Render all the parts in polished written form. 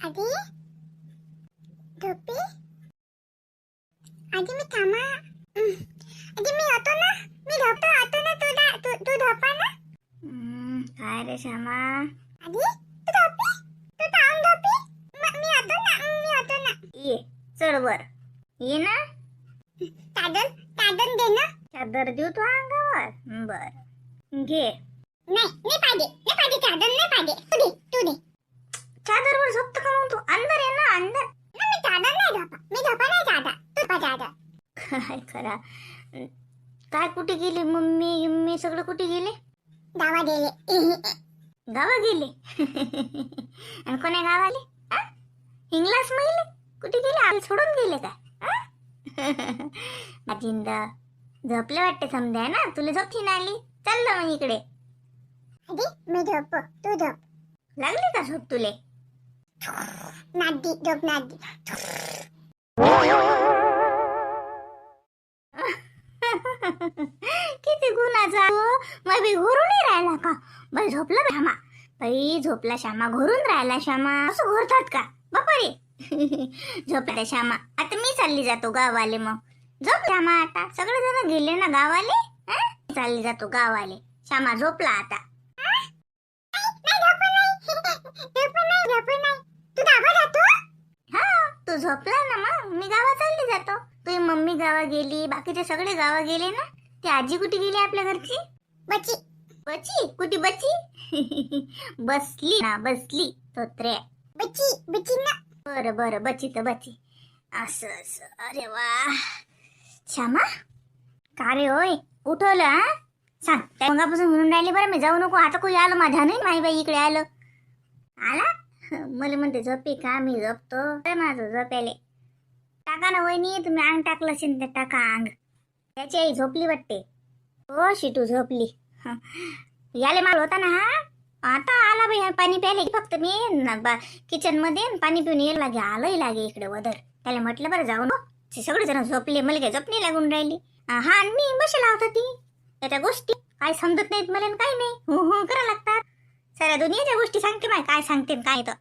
आधी झोपी आधी मी थांबा आधी मी होतो ना मी झोपतो होतो ना तू झोपा ना काय रे श्यामा आधी तू झोपी तू थांब झोपी मी होतो ना ये चढ वर ये ना तादन दे ना चादर देऊ तू अंगावर बर घे नाही पाहिजे तादन नाही पाहिजे तू दे चादरवर झोपतो का मग तू अंदर ये ना अंदर ना मी तादन नाही झोपा मी झोपा नाही जाता तू पा जाता काय करा काय कुठे गेली मम्मी सगळं कुठे गेले गावा गेले गावा गेले आणि कोण्या गावाले हिंगलास महिले कुठे गेले आले सोडून गेले का जिंदा झोपले वाटते समजा ना तुला झोपी ना आली चल ना मग इकडे आधी मी झोप तू झोप लागली का झोप तुले नादी झोप नादी किती गुणाचा मग बी घोरून नाही राहिला का बाई झोपला श्यामा बाई झोपला श्यामा घोरून राहिला श्यामा असं घोरतात का बापा रे झोपला श्यामा आता मी चालली जातो गावाले मग झोप श्यामा आता सगळे जण गेले ना गावाले चालली जातो गावाले श्यामा झोपला आता तू झोपला ना मग मी गावा चालली जातो तुझी मम्मी गावा गेली बाकीचे सगळे गावा गेले ना ती आजी कुठे गेली आपल्या घरची बची बची कुठे बची बसली ना बसली तोत्रे बची ना बरं बची तर बची असं अरे वा श्यामा का रे होय उठवलं हा सांग त्या मगापासून म्हणून राहिली बरं मी जाऊ नको आता कोणी आलं माझ्या नाही माई बाई इकडे आलं आला मला म्हणते झोपी का मी झोपतो अरे माझं झोप्याले टाका ना वहिनी तुम्ही अंग टाकलं असेल तर टाका अंग त्याची आई झोपली वाटते हो शिटू झोपली याले माल होता ना हा आता आला बाई पाणी प्यायले फक्त मी किचन मध्ये पाणी पिऊन यायला लागे आलंही लागे इकडे वदर त्याला म्हटलं बरं जाऊ नो सगळे जण झोपले मला काय झोपणी लागून राहिली हा आणि मी बसेला होता ती त्या गोष्टी काय समजत नाहीत मला काही नाही हो करा लागतात साऱ्या दुनियाच्या गोष्टी सांगते माय काय सांगते काय तर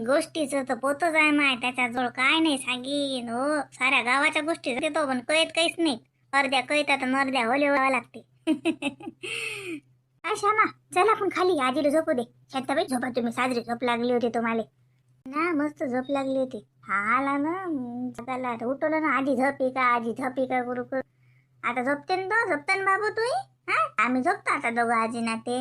गोष्टीचं तर पोतच आहे माय त्याच्याजवळ काय नाही सांगीन हो साऱ्या गावाच्या गोष्टी देतो पण कळत काहीच नाही अर्ध्या कळतात आणि अर्ध्या ओले व्हावं लागते काय श्यामा चल आपण खाली आजीला झोपू दे शांताबाई झोपा तुम्ही साजरी झोप लागली होती तुम्हाला ना मस्त झोप लागली होती हा आला ना झोपायला उठवलं ना आजी झोपी का करू आता झोपते ना तो झोपते ना बाबू तू आम्ही झोपतो आता दोघं आजी ना ते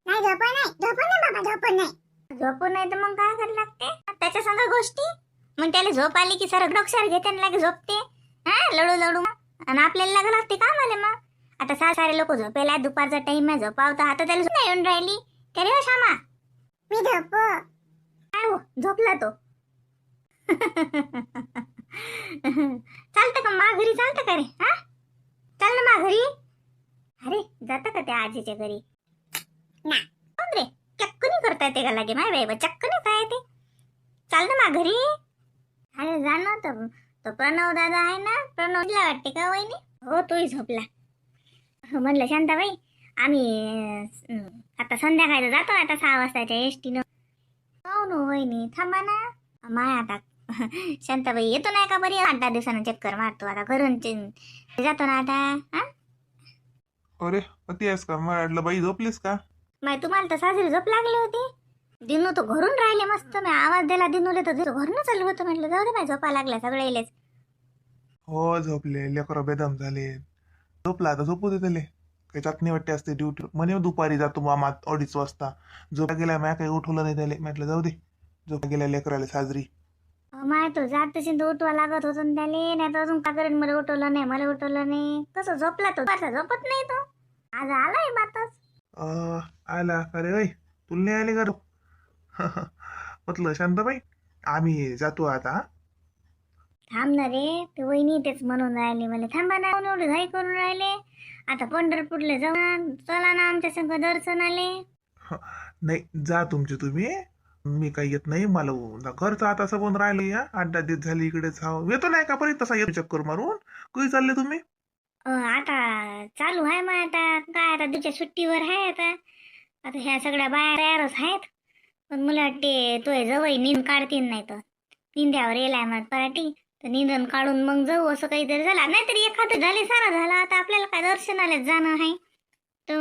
नाही झोपू नाही तर मग काय करायला लागते त्याच्या संग गोष्टी मग त्याला झोप आली की सर डोक्षार घेते आणि लागे झोपते लडू आणि आपल्याला लागलं लागते का मला मग आता सारे लोक झोपेला दुपारचा टाइम आहे झोपावता आता त्याला नाही येऊन राहिली का रे श्यामा मी झोप काय हो झोपला तो चालतं का घरी चालतं का रे चाल ना घरी अरे जातं का त्या आजीच्या घरी ना रे चक्कनी करता येते का लागे माय बाई चक्कनी काय ते चाल ना घरी अरे जा ना तो प्रणव दादा आहे ना प्रणवला वाटते का वहिनी हो तोही झोपला म्हणलं शांताबाई आम्ही आता संध्याकाळी जातो आता 6 वाजताच्या एसटीनं हो ना वहिनी थांबा ना माय आता शांताबाई येतो नाही का बरी 8-10 दिवसानं चक्कर मारतो आता घरून जातो ना आता अरे अति आहेस का मला वाटलं बाई झोपलीस का माय तुम्हाला तर साजरी झोप लागली होती दिनू तो घरून राहिले मस्त मी आवाज दिला दिनूले तर घरून चालू होतं म्हटलं जाऊ दे बाई झोपा लागल्या सगळेलेच हो झोपले लेकरं बेदम झाले झोपला आता झोपू दे त्याले काही चाचणी वाटते असते ड्युटी म्हणे दुपारी जातो मामा 2:30 वाजता झोपा गेला म्या काही उठवलं नाही त्याले म्हटलं जाऊ दे झोपा गेल्या लेकराले साजरी माय तो जात तशी उठवा लागत होतो त्याले नाही तर अजून का करेन मला उठवलं नाही कसं झोपला तो झोपत नाही तो आज आलाय बातच आला अरे ओय तुला नाही आले का म्हटलं शांताबाई आम्ही जातो आता थांब ना रे ते वहिनी तेच म्हणून राहिले मला थांबा ना एवढी घाई करून राहिले आता पंढरपूरला जाऊन चला ना आमच्या संग दर्शनाले नाही जा तुमचे तुम्ही मी काही येत नाही मला घरचं आता सबंध राहिलं या 8-10 दिवस झाले इकडेच येतो नाही का पर्यंत तसा येतो चक्कर मारून कधी चालले तुम्ही आता चालू आहे मग आता काय आता तुझ्या सुट्टीवर आहे आता आता ह्या सगळ्या बाया तयारच आहेत, पण मला वाटते तो जवळ नींद काढतील नाही तर निंद्यावर येलाय मग पराठी, तर निंदन काढून मग जाऊ असं काहीतरी झाला. नाहीतरी एखादं झाले सारा झाला, आता आपल्याला काय दर्शनाला जाणं आहे, तर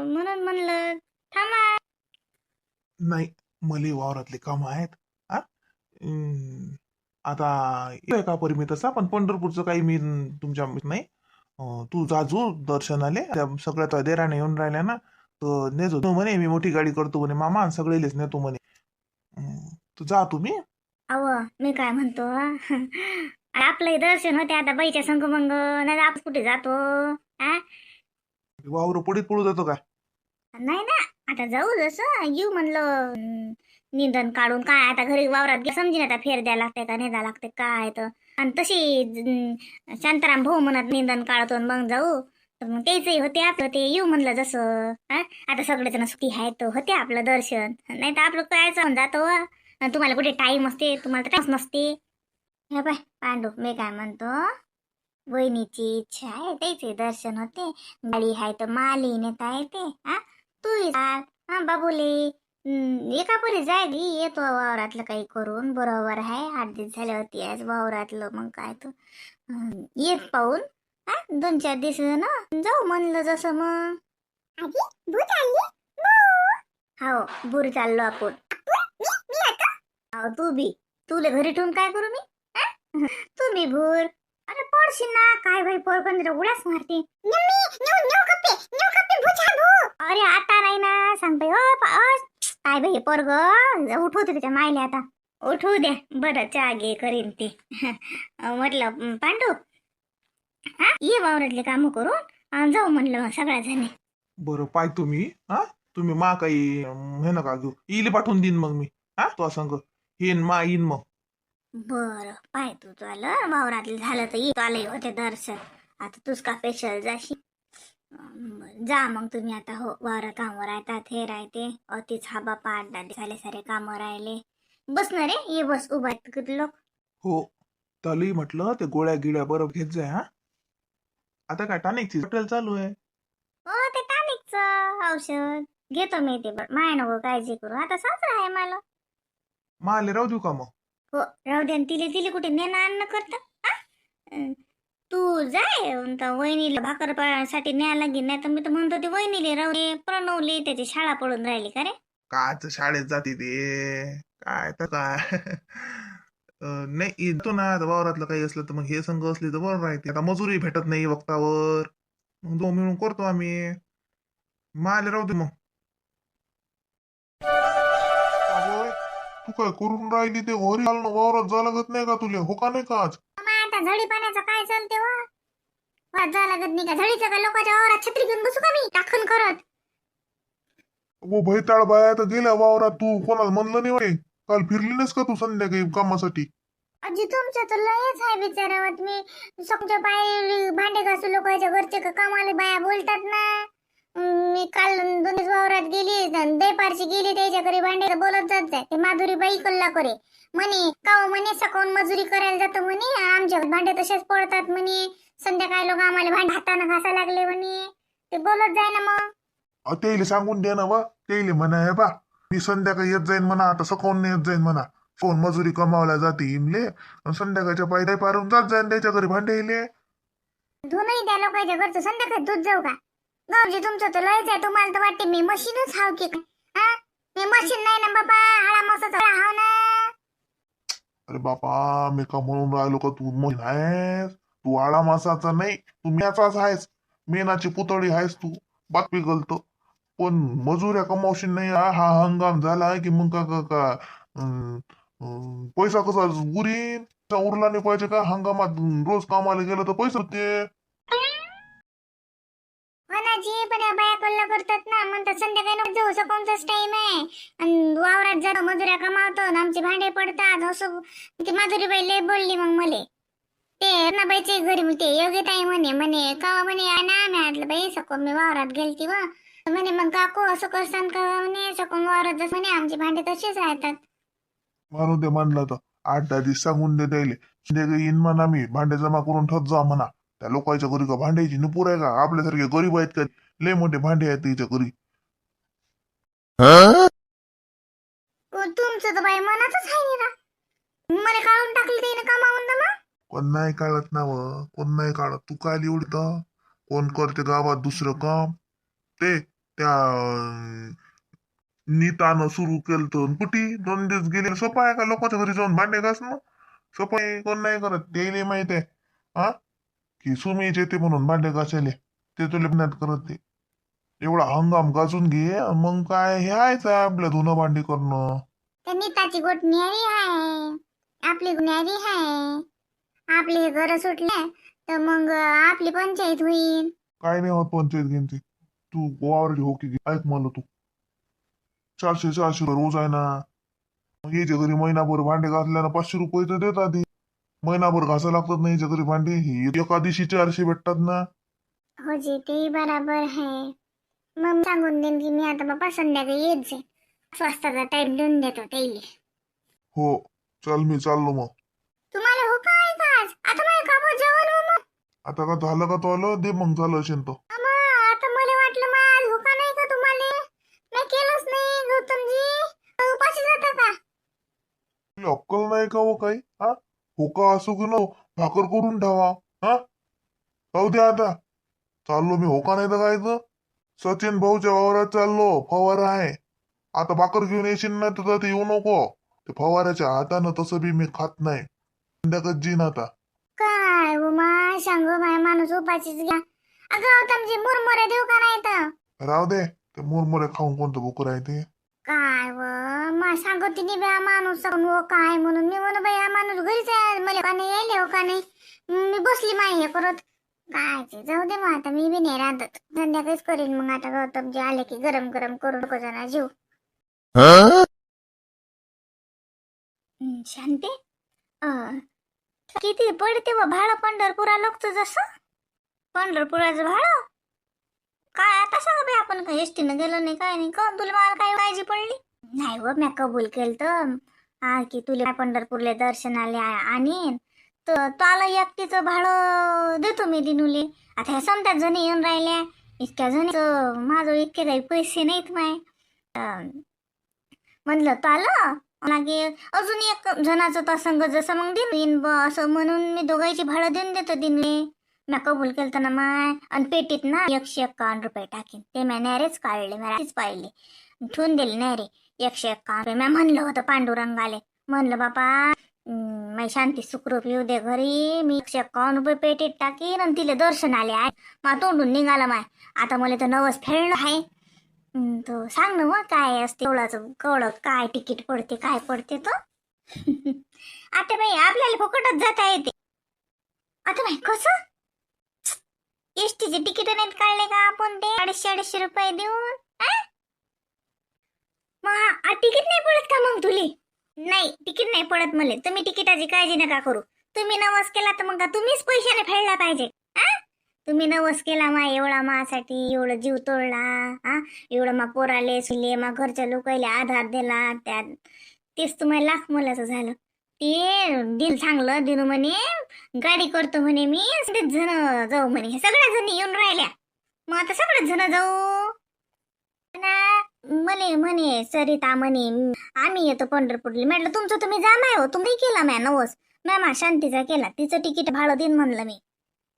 म्हणून म्हणलं थांबा. नाही, मला वावरातले काम आहेत. हा आता येतोय का परी मी तसा, पण पंढरपूरचं काही मी तुमच्या नाही. तू जाजू दर्शनाले, त्या सगळ्या त्या देराने येऊन राहिल्या ना, तर नेजो तू म्हणे, मी मोठी गाडी करतो म्हणे मामा, आणि सगळेलेच नेतो म्हणे. तू जा तुम्ही. अव मी काय म्हणतो आपलं दर्शन होते आता बाईच्या संग मग, नाही आपण कुठे जातो आ? वावर पुढीत पडू जातो काय? नाही ना, आता जाऊ जसं येऊ म्हणलं. निंदन काढून काय आता घरी वावरात समजीन आता फेर द्यायला लागते का नेदा लागते काय तर. आणि तशी शांताराम भाऊ म्हणत निंदन काढतो मग जाऊ, तर मग तेचही होते आपलं, ते येऊ म्हणलं जसं. आता सगळे जण सुखी आहे तर होते आपलं दर्शन, नाही तर आपलं काय जाऊन जातो. तुम्हाला कुठे टाईम असते, तुम्हाला तर टाइम नसते. हे बाय पांडू, मी काय म्हणतो, वहिनीची इच्छा आहे त्याचे दर्शन होते, गाडी आहे तर माली नेता येते. तू हा बाबूले एका परी जाय गी, येतो वावरातलं काही करून, बरोबर आहे. 8 दिवस झाले होती आज वावरातलं, मग काय तर येत पाहून 2-4 दिवस ना जाऊ म्हणलं जसं. मग आजी भूत आली हो बुर चाललो आपण. हो तू बी, तुले घरी ठेवून काय करू मी? तू बी भूर. अरे पडशील ना काय भाई, पोरबंद उड्याच मारते. अरे आता नाही ना, सांग बाई. काय बाई पोरग उठवते त्याच्या मायले, आता उठवू द्या बरं, चहा घे करीन ते. म्हटलं पांडू ये वावरातले काम करून जाऊ म्हणलं सगळ्या जणी. बरं पाय तुम्ही. तुम्ही मा काही हे नका घेऊ, इले पाठवून देईन मग मी. तो संग येईन मा येईन मग. बरं पाय तू आलं वावरातले झालं तर ये, आले होते दर्शन. आता तूच का स्पेशल जाशी, जा मग तुम्ही आता. हो वावरा कामं राहतात, हे राहते अतिच हा बापा 8-10 दिवस झाले सारे कामं राहिले. बस ना रे, ये बस उभा किती लोक. हो त्यालाही म्हटलं ते गोळ्या गिळ्या बरोबर घेत जाय. आता काय टॉनिकची हॉटेल चालू आहे. हो ते टॉनिकचं औषध घेतो मी, ते माय नको काळजी करू, आता सासरा आहे मला. माले राहू देऊ का मग? हो राहू दे. तिले कुठे नेणं आणणं करतं. तू जाय वहिनीला भाकर पाळण्यासाठी न्यायला लागेल, नाही तर मी तर म्हणतो ते वहिनीले राहू दे, प्रणवली त्याची शाळा पडून राहिली का रे. काच शाळेत जाते ते काय तर काय. नाही येतो ना, आता वावरातलं काही असलं तर मग हे संघ असले तर बरं राहते. आता मजुरी भेटत नाही वक्तावर, मग 2 मिळून करतो आम्ही. माले राहू दे मग. तू काय करून राहिली, ते घरी आलं वावरात जा लागत नाही का तुला? हो का नाही का आज? आता झडी पाण्याचं काय चालते वा जा लागत नाही का? झडीचं का लोकांच्या वावरात छत्री घेऊन बसू का मी टाखण करत? वो भैताळ बाया तर गेल्या वावरात, तू कोणाला म्हणलं नाही वाटे? काल फिरली नाहीस का तू संध्याकाळी कामासाठी? आजी तुमचं तर लयच आहे विचारावत. मी समजा बाय भांडे घासू लोकांच्या घरचे का कामाला बाया बोलतात ना. मी काल 2 दिवस वावरात गेली, देपारची गेली त्याच्या घरी भांडे बोलत जात जाय. ते माधुरी बाई कल्ला करे म्हणे काव म्हणे सकाळून मजुरी करायला जातो म्हणे, आमच्या भांडे तसेच पडतात म्हणे, संध्याकाळी लोक आम्हाला भांडे हाताने घासा लागले म्हणे. ते बोलत जाय ना मग. त्याला सांगून द्या ना बा, त्याला म्हणा हे बा मी संध्याकाळी येत जाईन म्हणा, आता सकाळून येत जाईन म्हणा. कोण मजुरी कमावला जाते इमले, संध्याकाळच्या पायदाय पारून जात जाईन त्याच्या घरी भांडे इले. धुनही त्या लोकांच्या घरचं संध्याकाळी दूध जाऊ का? गावजी तुमचं तर लयच आहे, तुम्हाला तर वाटते मी मशीनच हाव की काय? मी मशीन नाही ना बाबा, हाडा मासाचा हाव ना. अरे बापा, मी का म्हणून राहिलो का तू मशीन आहेस? तू आळा मासाचा नाही, तू मेनाचाच आहेस. मेनाची पुतळी आहेस तू, बातमी गलतो. पण मजुऱ्या कमावशील नाही. हा हंगाम झाला की मग का पैसा कसा उरीन? उरला नाही पाहिजे का हंगामात? रोज कामाला गेलं तर पैसे होते. जी पण या बाया कल्ला करतात ना, म्हणतात संध्याकाळी नको जाऊ, सकाळचाच टाइम आहे आणि वावरात जातो मजुऱ्या कमावतो आणि आमचे भांडे पडतात असं. ती माधुरी बाई लय बोलली मग मले. ते ना बाईचे घरी म्हणते योग्य ताई म्हणे का म्हणे ना, मी म्हटलं बाई सकून मी वावरात गेलती व म्हणे मग काकू असं करसान का म्हणे, सकून वावरात जस म्हणे आमचे भांडे तसेच राहतात. म्हणून ते म्हणलं तर 8-10 दिवस सांगून दे द्यायले, संध्याकाळी येईन म्हणा, मी भांडे जमा करून ठेवत जा म्हणा. त्या लोकांच्या घरी का भांड्याची नुपूर आहे का? आपल्यासारखे गरीब आहेत का? लय मोठे भांडे आहेत त्याच्या घरी. आमचं तर बाई मनातच आहे नाही ना. मला काढून टाकले त्याने कामावून ना मग. कोण नाही काढत ना व, कोण नाही काढत. तू काय एवढी तर कोण करते गावात दुसरं काम? ते त्या नीतानं सुरू केलं तर कुठे 2 दिवस गेले. सोपं आहे का लोकांच्या घरी जाऊन भांडे घासणं? सोपं आहे, कोण नाही करत. ते माहित आहे हा की सुमीच येते म्हणून भांडे घासायले, ते तुला मेहनत करत ते. एवढा हंगाम गाजून घे मग काय हे आहेच आहे आपलं धुणं भांडी करणं. त्या नीताची गोट न्यारी आहे, आपली न्यारी आहे. आपले हे घर सुटले तर मग आपली पंचायत होईल. काय नाही होत पंचायत घेणते. तू वावरली हो की ऐक मला तू. 400 रोज आहे ना. मग याच्या घरी महिनाभर भांडे घासल्यानं 500 रुपये तर देतात ते. महिनाभर घासा लागतात ना याच्या घरी भांडे. ही एका दिवशी 400 भेटतात ना. हो जी ते बराबर आहे. मग सांगून देईन की मी आता बाबा संध्याकाळी येत जाईल. 5 वाजताचा टाइम देऊन देतो त्याला. हो चल मी चाललो मग. तुम्हाला हो काय का आज आता मला कामं जेवण हो मग. आता का झालं का तो आलं दे मग झालं असेल तर. अम्मा, आता मला वाटलं मग आज होका नाही का तुम्हाला. मी केलंच नाही गौतमजी. उपाशी जाता का. तुला अक्कल नाही का हो काही हा? होका असो की न भाकर करून ठेवा हा. जाऊ दे आता चाललो मी. होका नाही तर काय तर सचिन भाऊच्या वावरात चाललो. फवारा आहे. आता भाकर घेऊन येशील ना तर ते येऊ नको. ते फवाऱ्याच्या हातानं तसं बी मी खात नाही. संध्याकाळी जीन आता. काय उमा सांगू माय माणूस उपाशीच घ्या. अगं गौतमजी मुरमुरे देऊ का नाही तर. राहू दे ते मुरमुरे खाऊन कोणतं भूक राहते. काय व मा सांगते नी बा माणूस हो काय म्हणून मी म्हणू बाई हा माणूस घरीच आहे मला का नाही यायले हो का नाही. मी बसली माय हे करत काय ते. जाऊ दे मग आता मी बी नाही राहत. संध्याकाळीच करीन मग आता गौतमजी आले की गरम गरम करून नको जरा जीव. शांती किती पडते व भाडं पंढरपुरा लोकचं जसं. पंढरपुराचं भाडं काय आता सांगा बाई. आपण काय एसटीनं गेलो नाही काय नाही. का तुला मला काय काळजी पडली नाही व. म्या कबूल केलं तर हा की तुला पंढरपूरले दर्शनाले आणीन तर तुला एकटीचं भाडं देतो मी दिनुले. आता ह्या समत्यात जणी येऊन राहिल्या इतक्या जणी माझं इतके काही पैसे नाहीत माय. म्हणलं तुला लागे अजून एक जणाचं तर संग जसं मग दिन असं म्हणून मी दोघांची भाडं देऊन देतो दिनले. म्या कबूल केलं ना माय. आणि पेटीत ना 151 रुपये टाकीन. ते म्या नॅरेच काढले. म्या रात्रीच पाहिले ठेवून दिले नॅरे 151 रुपये. म्या म्हणलं होतं पांडुरंगाले म्हणलं बापा माई शांती सुखरूप येऊ दे घरी. मी 151 रुपये पेटीत टाकीन आणि तिला दर्शन आले आहे. मा तोंडून निघाला माय. आता मला तर नवस फेडलं आहे. तो सांग ना मग काय असते एवढाचं कवळ काय तिकीट पडते काय पडते तो. आता बाई आपल्याला फुकटच जाता येते. आता बाई कसं एसटीचे तिकीट नाहीत काढले का आपण ते 250 रुपये देऊन. मग तिकीट नाही पडत का मग तुले. नाही तिकीट नाही पडत मला. तुम्ही तिकिटाची काळजी नका करू. तुम्ही नवस केला तर मग का तुम्हीच पैशाने फेडला पाहिजे. तुम्ही नवस केला मा एवढा मासाठी एवढं जीव तोडला एवढं मा पोराले सुले मा घरच्या लोकांना आधार दिला त्यात तेच तुम्हाला लाख मोलाचं झालं. ते दिल चांगलं दिनू म्हणे गाडी करतो म्हणे मी सगळेच जण जाऊ म्हणे. सगळ्या जणी येऊन राहिल्या. मग आता सगळेच जण जाऊ ना. म्हणे म्हणे सरिता म्हणे आम्ही येतो पंढरपूरला. म्हटलं तुमचं तुम्ही जा माय हो. तुम्ही केला मॅ नवस. मॅ शांतीचा केला. तिचं तिकीट भाडं देईन म्हणलं मी.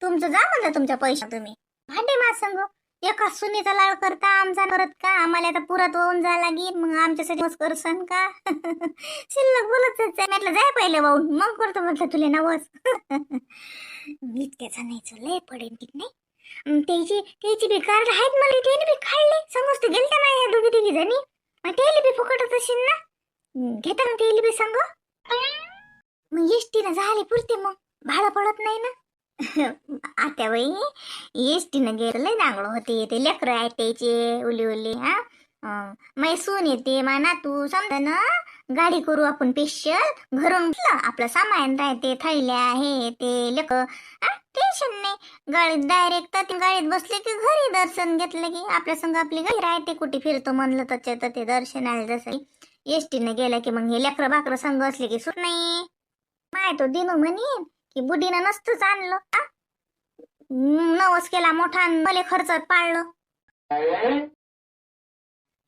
तुमचं जा म्हणलं तुमच्या पैसा तुम्ही भांडे मा संग. एका सुनीचा लाळ करता आमचा करत का. आम्हाला आता पुरात वाहून जा लागेल मग आमच्यासाठी मस्त करसन का. शिल्लक बोलत म्हटलं जाय पहिले वाहून मग करतो म्हटलं तुला नवस. इतक्याचा नाही लय पडेल ठीक नाही. त्याची बी कार्ड आहेत मला. त्याने बी काढले समजते गेलता नाही ह्या दोघी तिघी जणी. त्याला बी फुकटच असेल ना. घेता ना त्याला बी संग. मग एसटीनं झाले पुरते मग भाडं पडत नाही ना. आता बाई एसटीनं गेलं चांगलं होते. ते लेकरं आहेत त्याचे उली उली मैसून येते मा नातू समजा ना. गाडी करू आपण स्पेशल घरून आपलं सामान राहते थैल्या हे ते लेकर टेन्शन नाही. गाडीत डायरेक्ट गाडीत बसले की घरी दर्शन घेतलं की आपल्या संग आपली गाडी राहते. कुठे फिरतो म्हणलं तर ते दर्शन आलं. जसं एसटीनं गेलं की मग हे लेकरं बाकरं संग असले की सुट नाही. माय तो दिनू म्हणे की बुडीनं नसतंच आणलं. नवस केला मोठा भले खर्च पाळलं.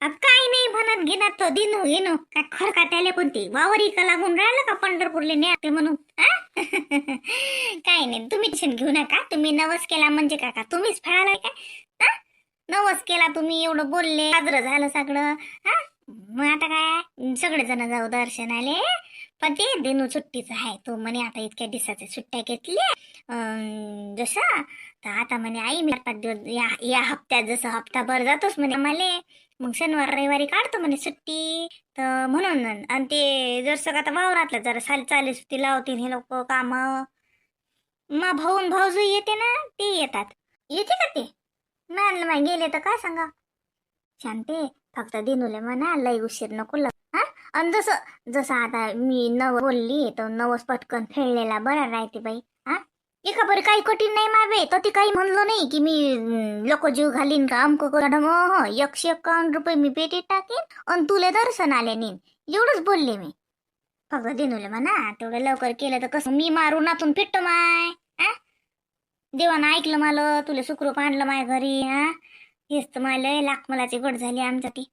काही नाही म्हणत घेणार तो दिनू घेणू काय खर का त्याला कोणती वावरी का लागून राहिलं का पंढरपूरले नेते म्हणून आ? काही नाही तुम्ही टेन्शन घेऊ नका. तुम्ही नवस केला म्हणजे काका तुम्हीच फळाला काय आ? नवस केला तुम्ही एवढं बोलले साजरं झालं सगळं हा. मग आता काय सगळेजण जाऊ दर्शनाले. पण ते दिनू सुट्टीच आहे तो म्हणे आता इतक्या दिवसाच्या सुट्ट्या घेतल्या जसं तर आता म्हणे आई मी 4-5 दिवस या हप्त्यात जसं हप्ताभर जातोच म्हणे मला. मग शनिवार रविवारी काढतो म्हणे सुट्टी. तर म्हणून आणि ते जर आता वावरातलं जरा चाली सुट्टी लावतील हे लोक काम. मग भाऊजू येते ना ते येतात. येते का ते म्हणलं मग गेले तर काय सांगा. शांते फक्त दिनूले म्हणा लय उशीर नको हा. आणि जसं आता मी नव बोलली तर नवस पटकन फेडलेला बरा राहते बाई हा. एका बरं काही कठीण नाही मावे तर ते काही म्हणलो नाही की मी लोक जीव घालीन का अमक मॅडम 151 रुपये मी पेटीत टाकेन आणि तुले दर्शन आले नेन एवढंच बोलले मी. फक्त दिनूले म्हणा तेवढं लवकर केलं तर कसं मी मारू नातून फिटतो माय हा. देवानं ऐकलं मला तुला सुखरूप आणलं माय घरी हा. हेच तर मला लाख मलाची गोड झाली आमच्यासाठी.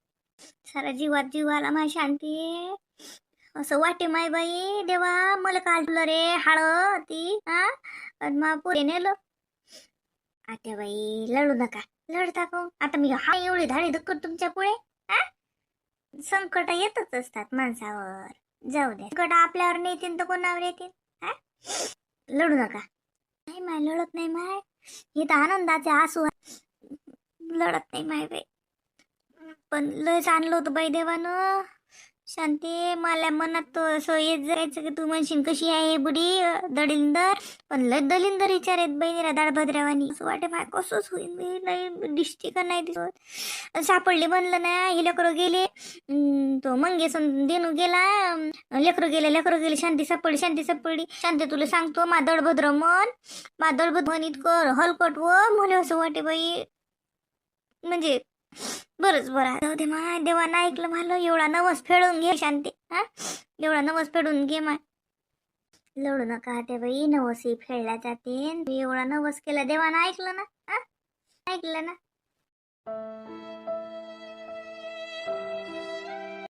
सारा जीवात जीव आला माय शांती. असं वाटे माय बाई देवा मला काढलं रे हाळ ती हा. आणि मग पुढे नेलं. आता बाई लढू नका लढता का आता मी हा एवढी धाडी धक्कड तुमच्या पुढे हा. संकट येतच असतात माणसावर. जाऊ दे संकट आपल्यावर नेतील तर कोणावर येतील हा. लढू नका. नाही माय लढत नाही माय. हे तर आनंदाचे आसू लढत नाही माय बाई. पण लयच आणलं होतं बाई देवानं. शांती मला मनात तो असं येत जायचं की तू म्हणशील कशी आहे बुडी दलिंदर. पण लय दलिंदर विचारेत बहिणीला दाळभद्रावानी. असं वाटे माय कसंच होईल मी नाही दिसते का नाही दिसत. सापडली बनलं ना हे लेकरं गेले तो मंगेसून देणू गेला. लेकरं गेले शांती सापडली. शांती तुला सांगतो मा दळभद्र मन इतकं हलकट व मला असं वाटे बाई म्हणजे बरंच बरं जाऊ दे माय. देवानं ऐकलं मला. एवढा नवस फेडून घे शांती हा. एवढा नवस फेडून घे माय. लढू नका ते बाई नवसही फेडल्या जाते. एवढा नवस केला देवानं ऐकलं ना हा. ऐकलं ना.